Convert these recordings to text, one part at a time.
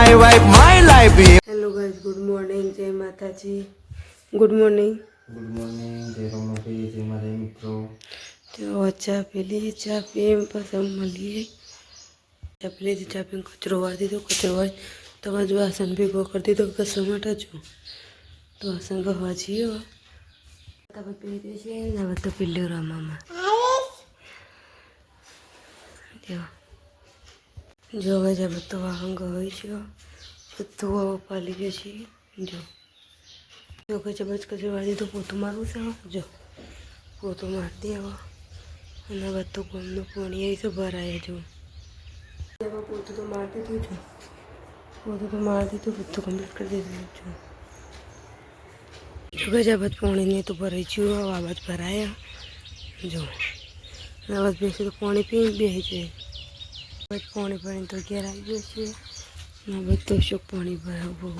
my wife, my life. Hello guys, good morning, जय माता जी। Good morning, जय रमापी, जय माता मित्रों। तो चा पी ली, चा पी पास મળીએ। चा पी ली, चा पी कचरो वाળી દીધો, कचरो वाળી તો બાજુ આસન ભેગો કરી દીધો કસવા માટે જો તો આસન ગવા જીઓ તમે પી દેશે ને હવે તો પીલ્યો રમામાં જો હવે જ બધું વાહન ગવાય છે, બધું હવે પાલી ગયો છે। જો કે બસ કચરો વાળી દીધો, પોતું મારવું છે। જો પોતું મારી દે હવે અને બધું ગમનું પાણી આવી છે ભરાય જો પોતું તો મારી દીધું છું, પોતું તો મારી દીધું, બધું કમ્પ્લીટ કરી દીધું છું। જો ગજાબત પાણીને તો ભરાઈ ગયું, આ બાજ ભરાયા જો આવાજ બેસી તો પાણી પી બેસી જાય, બસ પાણી ભરીને તો ઘેર આવી ગયો છે ને બધું શું પાણી ભરાવું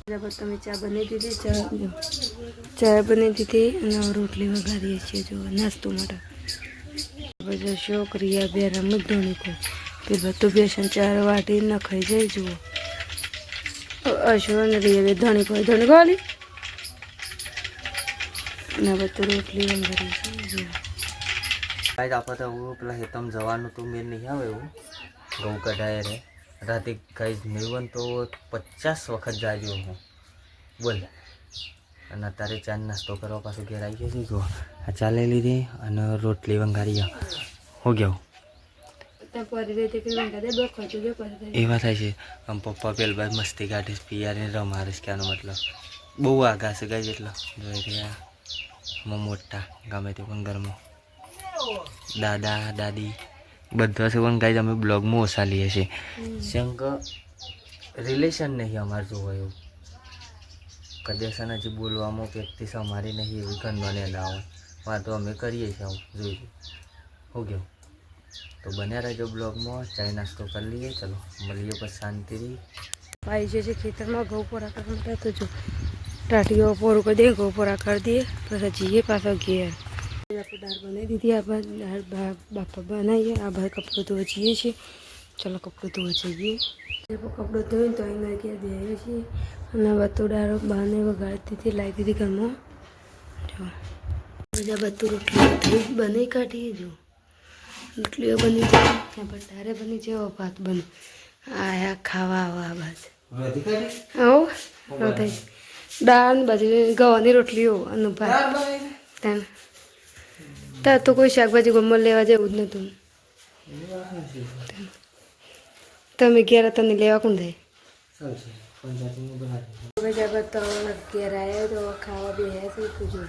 ગજાબત તમે ચા બનાવી દીધી, ચા બનાવી દીધી અને રોટલી વઘારીએ છીએ જો નાસ્તો માટે। બધા શોખ રિયા બે રમત ધોની કો फिर बत्तू बेसन चार वाटी न खाई जाए जो अशोक ने रिया धनी को वाली ना बत्तू रोटली वंगारी जो गाइस आप तो वो पेला हेतम जवान तो मेल नहीं आवे वो गऊ कढाए रे राते गाइस मेवन तो 50 वखत जायो हूँ बोल અને અત્યારે ચા નાસ્તો કરવા પાછું ઘેર આવી ગયો છે જો આ ચા લઈ લીધી અને રોટલી વંગારી હો ગયો એવા થાય છે આમ પપ્પા પેલા બાદ મસ્તી કાઢીશ પિયારીને રમાડીશ ક્યાંનો મતલબ બહુ આગા છે ગાય જેટલો જોઈ રહ્યા આમાં મોટા ગમે તે પણ ઘરમાં દાદા દાદી બધા છે પણ ગાય અમે બ્લોગમાં ઓછા લઈએ છીએ શંક રિલેશન નહીં અમારે જોવા એવું કદાચ હજી બોલવામાં પ્રેક્ટિસ અમારી નહીં એવી ઘરનો લાવો વાતો અમે કરીએ છીએ આવું જોઈશું હો ગયો તો બન્યા રહેજો બ્લોગમાં ચાય નાસ્તો કરી લઈએ ચલો મળીએ પછી શાંતિથી ભાઈ જે ખેતરમાં ઘઉં પોરા કરવા માટે તો જો ટાટીઓ પોરું કરી દઈએ ઘઉં પોરા કરી દઈએ પછી જઈએ પાછો ઘેર આપણે દાળ બનાવી દીધી, આ દાળ બાપા બનાવીએ, આ ભાઈ કપડું ધોવા જઈએ છીએ, ચલો કપડું ધોવા જઈએ। કપડું ધોઈને તો અહીંયા ઘેર બેસીએ છીએ અને બધું દાળ બહાને વગાડી દીધી લાવી દીધી ઘરમાં જો બીજા બધું રોટલી બનાવી કાઢીએ જો રોટલીઓ બની જાય ત્યાં પર તારે બની જાય ભાત બને આયા ખાવા આવા બાદ આવો થાય દાળ બાજરી ગવાની રોટલીઓ અને ભાત ત્યાં ત્યાં તો કોઈ શાકભાજી ગમત લેવા જેવું જ નહોતું, તમે ઘેર તને લેવા કોણ થાય ઘેર આવ્યા તો ખાવા બેહ્યા છે તું જો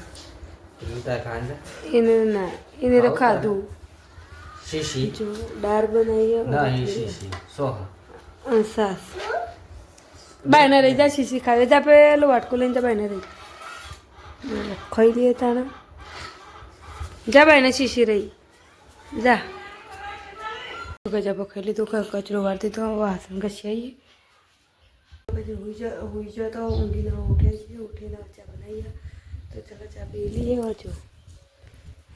એને ના એને તો ખાધું જો દાળ બનાવી સાસ બાયના રહી જા શીશી ખાવે જા પેલું વાટકું લઈને જા બાયના રહી ખાઈ લઈએ તાણા જા બાયના શીશી રહી જા ગજા પખાઈ લીધું કચરો વાળતી તો વાસણ ઘસી આવીએ પછી હુઈ જો તો ઊંઘીને ઉઠે છે ઉઠીને ચા બનાવીએ તો ચાલો ચા પી લઈએ જો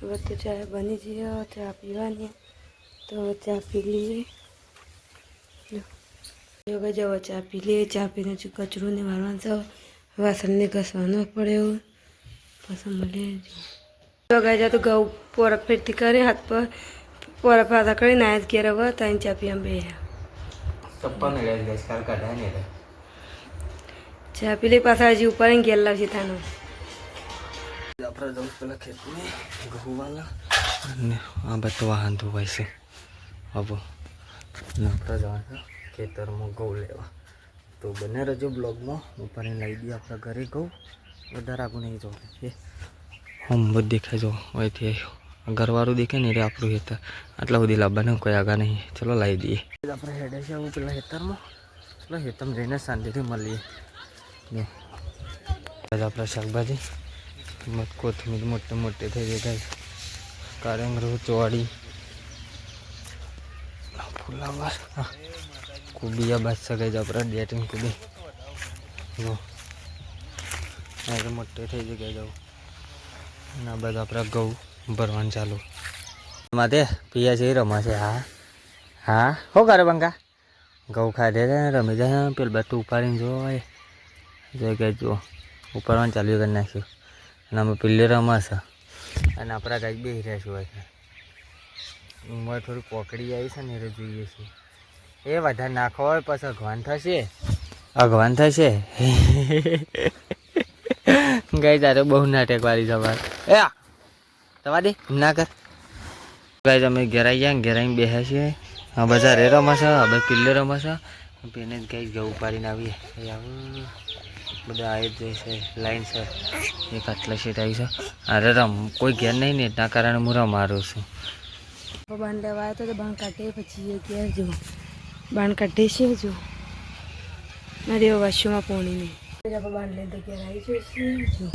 હવે તો ચા બની જઈએ ચા પીવાની તો ચા પી લઈએ જો જવો ચા પી લઈએ ચા પીને કચરો ને વાળવાનું છે વાસણને ઘસવાનો પડે એવું પછી મળીએ જો ગાય તો ઘઉં પોરા ફેરથી કરે હાથ પર પોરા પાતા કરી નાયા ઘેર હવે ત્યાં ચા પી આમ બે ચા પી લઈ પાછા હજી ઉપર ઘેર લાવશે તાનો આપણે જવું પેલા ખેતમાં ઘઉં વાલા અને આ બધું વાહન ધોવાય છે હવે આપણે જવાનું ખેતરમાં ઘઉં લેવા તો બને રહેજો બ્લોગમાં ઉપર લઈ દઈએ આપણા ઘરે ઘઉં વધારે આગું નહીં જવું એ હમ બધું દેખાય જો અહીંથી ઘરવાળું દેખે ને એટલે આપણું ખેતર આટલા સુધી લાવવાને કોઈ આગા નહીં ચલો લાવી દઈએ આપણે હેડે છે હું પેલા ખેતરમાં ચલો ખેતરમાં જઈને શાંતિથી મળીએ ને આપણે શાકભાજી કોથમીર મોટે મોટે થઈ જાય કારેંગરું ચોળી ફુલાવર કુબિયા બાદ સગાઈ આપણે ડેટિંગ કુબી મોટે થઈ જાય જાઉં ના બધા આપણે ઘઉં ભરવાનું ચાલુ માથે પિયા છે રમા છે હા હા શું કરે બંકા ઘઉં ખાધે છે ને રમી જાય ને પેલું બધું ઉપાડીને જોવાય જો કે જુઓ ઉપાડવાનું ચાલુ કરી નાખ્યું અને અમે પેલી રમાશે અને આપણા ગાય બેસી રહ્યા છું એટલે ઉંમર થોડી પોકડી આવી છે ને એટલે જોઈએ છીએ એ વધારે નાખો હોય પછી અગવાન થશે ગાય તારે બહુ નાટક વાળી સવાર એ તમારે દે ના કર ગાય અમે ઘેરાઈ ગયા ઘેરાઈને બેસે છીએ હા બધા રે રમાશે હવે પિલ્લે રમાશે પેને જ ગાય ઘઉં ઉપાડીને આવીએ આવું બધા આવી જ છે લાઈન સર એક આટલા સીટ આવી છે અરે રમ કોઈ ઘેર નહીં ને એટલા કારણે હું રમારું છું બાણ લેવા આવ્યો તો બાણ કાઢે પછી ઘેર જો બાણ કાઢે છે જો મારી વાસીઓમાં પોણી નહીં બાણ લઈને તો ઘેર આવી જશે જો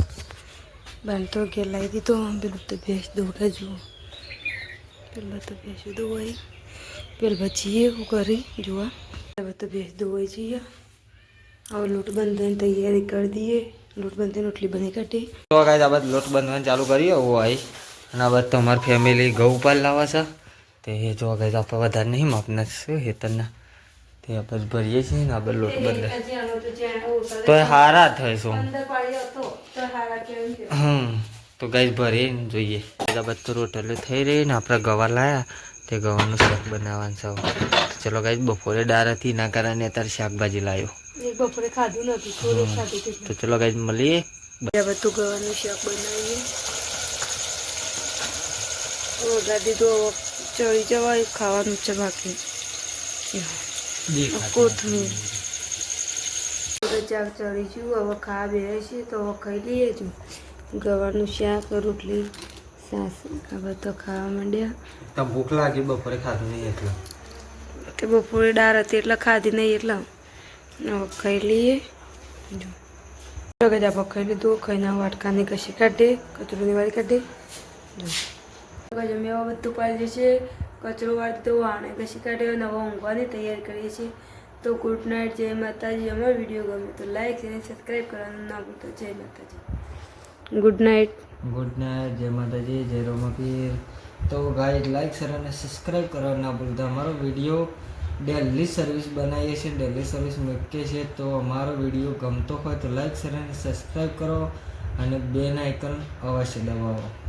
બાણ તો ઘેર લાવી દીધો પેલું તો ભેંસ દોડે જુઓ પેલા તો ભેંસ દોવાઈ પેલા પછી એવું કરી જોવા હવે તો ભેંસ દોવાઈ જઈએ હવે લોટ બંધવાની તૈયારી કરી દઈએ લોટ બંધીને રોટલી બની કાઢી તો ગાઈસ આ બધું લોટ બંધવાનું ચાલુ કરીએ હું આવી અને આ બધું અમારી ફેમિલી ઘઉં ઉપર લાવે છે તે જો ગાઈસ આપણે વધારે નહીં માપના છે હેતરના તે આપણે ભરીએ છીએ ને આપણે લોટ બંધ તો એ હારા થાય શું તો ગાઈસ ભરીને જોઈએ બધા બધું રોટલો થઈ રહી ને આપણે ગવા લાયા તે ગવાનું શાક બનાવવાનું છે ચલો ગાઈસ બપોરે દાળ હતી એના કારણે અત્યારે શાકભાજી લાવ્યો બપોરે ખાધું નથી થોડું ખાધું તો ચલો ગાઈસ મળીએ બધું ગવાનું શાક બનાવીએ ગાડી તો ચડી જવાય ખાવાનું છે બાકી કોથમીર ચાક ચડીશું હવે ખાવા બેસે છે તો હવે ખાઈ લઈએ છું ગવાનું શાક રોટલી સાસ હવે તો ખાવા માંડ્યા તો ભૂખ લાગી બપોરે ખાધું નહીં એટલે તે બપોરે દાળ હતી એટલે ખાધી નહીં એટલે હવે ખાઈ લઈએ જો ગજા આપણે ખાઈ લીધું ખાઈને વાટકાની કશી કાઢે કચરોની વાળી કાઢે જો ગજા મેં બધું પાડી જશે કચરો વાળી તો વાણે કશી કાઢે અને હવે ઊંઘવાની તૈયારી કરીએ છીએ તો ગુડ નાઇટ જય માતાજી અમારો વિડીયો ગમે તો લાઈક અને સબસ્ક્રાઈબ કરવાનું ના ભૂલતા જય માતાજી ગુડ નાઇટ જય માતાજી જય રોમપીર તો ગાઈસ લાઈક શેર અને સબસ્ક્રાઈબ કરવાનું ના ભૂલતા અમારો વિડીયો ડેલી સર્વિસ બનાવીએ છીએ ડેલી સર્વિસ મૂકીએ છીએ તો અમારો વિડીયો ગમતો હોય તો લાઈક શેર અને સબસ્ક્રાઈબ કરો અને બેલ આઇકન અવશ્ય દબાવો